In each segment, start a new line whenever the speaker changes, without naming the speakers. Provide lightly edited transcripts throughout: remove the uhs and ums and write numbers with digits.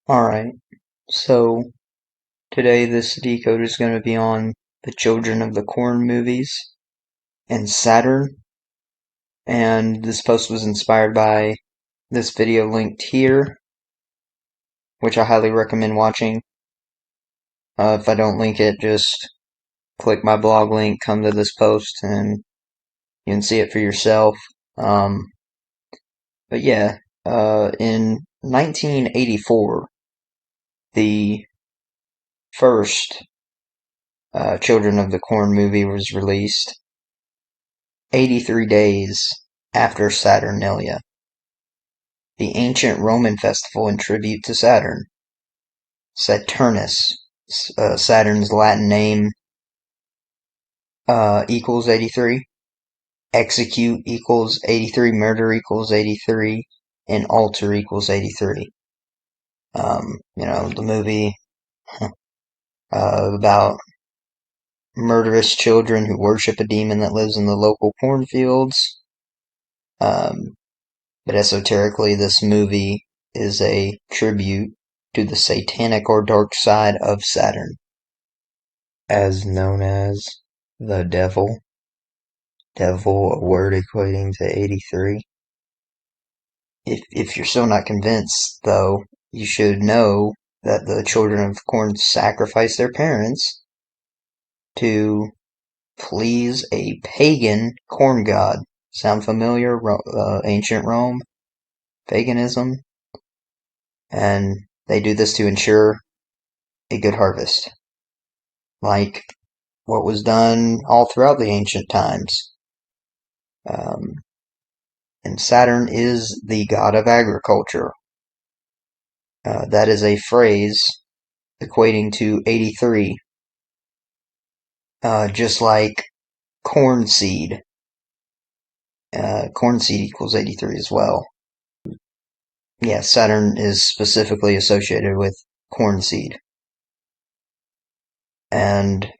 Alright, so today this decode is going to be on the Children of the Corn movies and Saturn, and this post was inspired by this video linked here, which I highly recommend watching. If I don't link it, just click my blog link, come to this post, and you can see it for yourself. But yeah, in 1984, the first Children of the Corn movie was released 83 days after Saturnalia, the ancient Roman festival in tribute to Saturn. Saturnus, Saturn's Latin name, equals 83. Execute equals 83. Murder equals 83. And altar equals 83. The movie about murderous children who worship a demon that lives in the local cornfields. But esoterically, this movie is a tribute to the satanic or dark side of Saturn, as known as the devil. Devil, a word equating to 83. If you're still not convinced, though, you should know that the children of the corn sacrifice their parents to please a pagan corn god. Sound familiar? Ancient Rome? Paganism? And they do this to ensure a good harvest, like what was done all throughout the ancient times. And Saturn is the god of agriculture. That is a phrase equating to 83, just like corn seed. Corn seed equals 83 as well. Yeah, Saturn is specifically associated with corn seed. And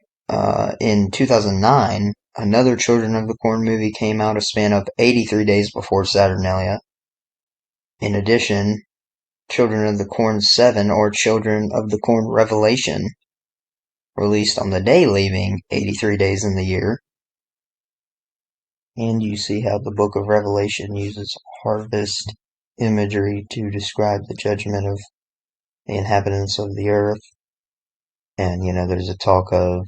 in 2009, another Children of the Corn movie came out a span of 83 days before Saturnalia. In addition, Children of the Corn 7, or Children of the Corn Revelation, released on the day leaving 83 days in the year. And you see how the book of Revelation uses harvest imagery to describe the judgment of the inhabitants of the earth. And, there's a talk of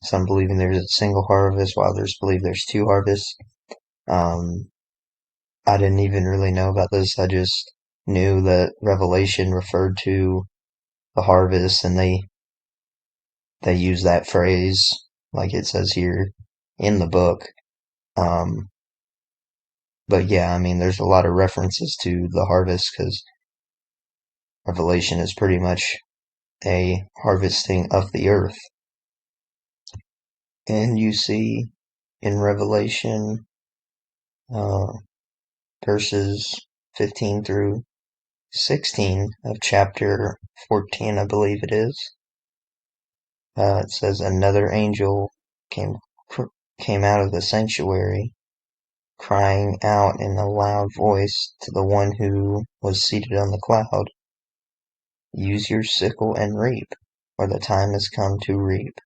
some believing there's a single harvest, while others believe there's two harvests. I didn't even really know about this. I just knew that Revelation referred to the harvest, and they use that phrase like it says here in the book. But yeah, there's a lot of references to the harvest because Revelation is pretty much a harvesting of the earth. And you see in Revelation verses 15 through 16 of chapter 14, I believe it is. It says, another angel came out of the sanctuary, crying out in a loud voice to the one who was seated on the cloud, use your sickle and reap, for the time has come to reap.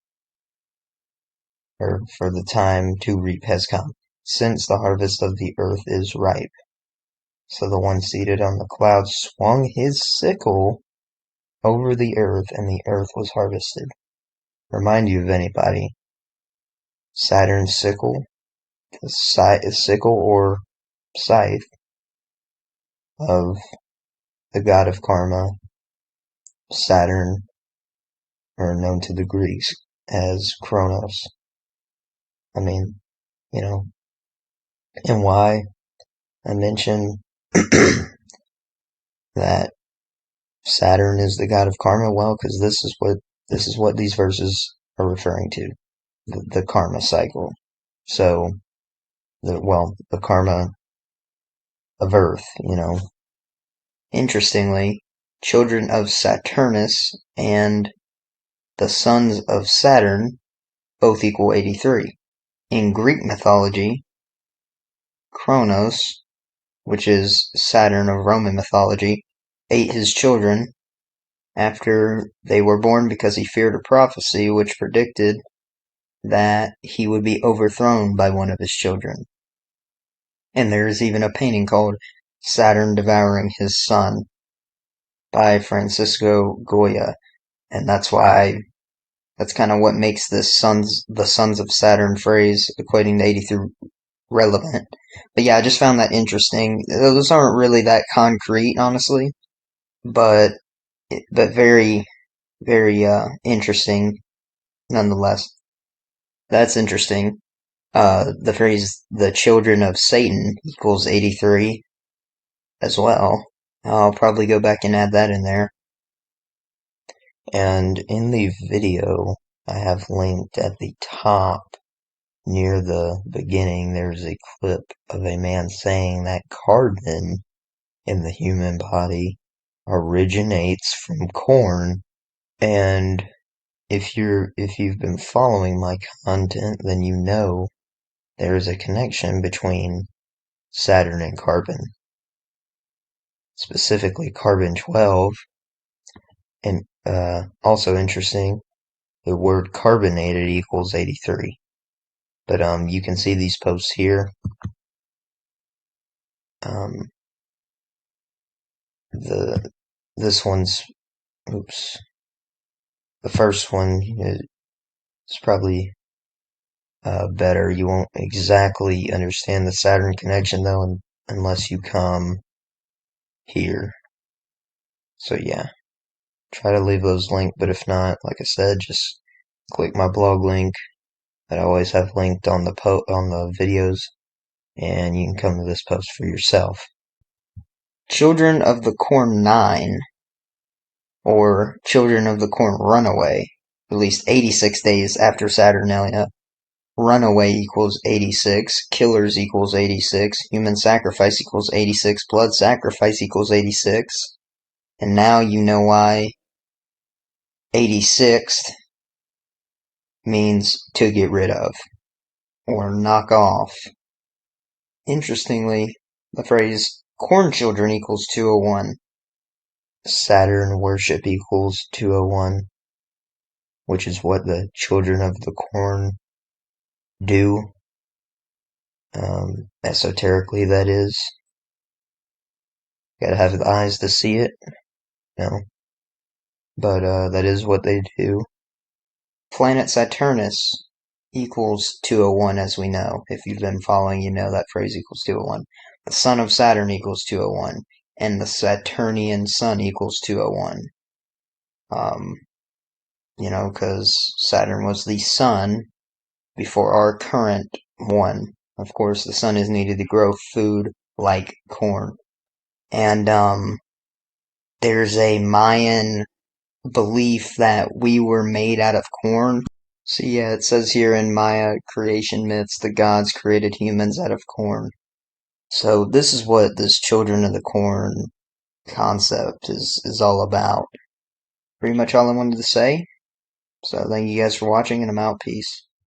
Or for the time to reap has come, since the harvest of the earth is ripe. So the one seated on the cloud swung his sickle over the earth, and the earth was harvested. Remind you of anybody? Saturn's sickle, the sickle or scythe of the god of karma, Saturn, or known to the Greeks as Kronos. And why I mention that Saturn is the god of karma? Well, because this is what these verses are referring to, the karma cycle. So, the karma of Earth, Interestingly, children of Saturnus and the sons of Saturn both equal 83. In Greek mythology, Kronos, which is Saturn of Roman mythology, ate his children after they were born because he feared a prophecy which predicted that he would be overthrown by one of his children. And there is even a painting called Saturn Devouring His Son by Francisco Goya. And that's kind of what makes the sons of Saturn phrase equating to 83 relevant. But yeah, I just found that interesting. Those aren't really that concrete, honestly, but very, very interesting nonetheless. That's interesting. The phrase "the children of Satan" equals 83 as well. I'll probably go back and add that in there. And in the video I have linked at the top near the beginning, there's a clip of a man saying that carbon in the human body originates from corn. And if you've been following my content, then you know there is a connection between Saturn and carbon, specifically carbon-12. And also interesting, the word carbonated equals 83. But you can see these posts here. This one's, oops, the first one is probably better. You won't exactly understand the Saturn connection though unless you come here. So yeah, try to leave those linked, but if not, like I said, just click my blog link that I always have linked on the on the videos, and you can come to this post for yourself. Children of the Corn 9, or Children of the Corn Runaway, released 86 days after Saturnalia. Runaway equals 86, Killers equals 86, Human Sacrifice equals 86, Blood Sacrifice equals 86, and now you know why 86th means to get rid of, or knock off. Interestingly, the phrase corn children equals 201, Saturn worship equals 201, which is what the children of the corn do, esoterically that is. Gotta have the eyes to see it, no. But that is what they do. Planet Saturnus equals 201, as we know. If you've been following, you know that phrase equals 201. The son of Saturn equals 201, and the Saturnian sun equals 201. Because Saturn was the sun before our current one. Of course, the sun is needed to grow food like corn. And there's a Mayan belief that we were made out of corn. So yeah, it says here in Maya creation myths, the gods created humans out of corn. So this is what this children of the corn concept is all about. Pretty much all I wanted to say. So thank you guys for watching, and I'm out. Peace.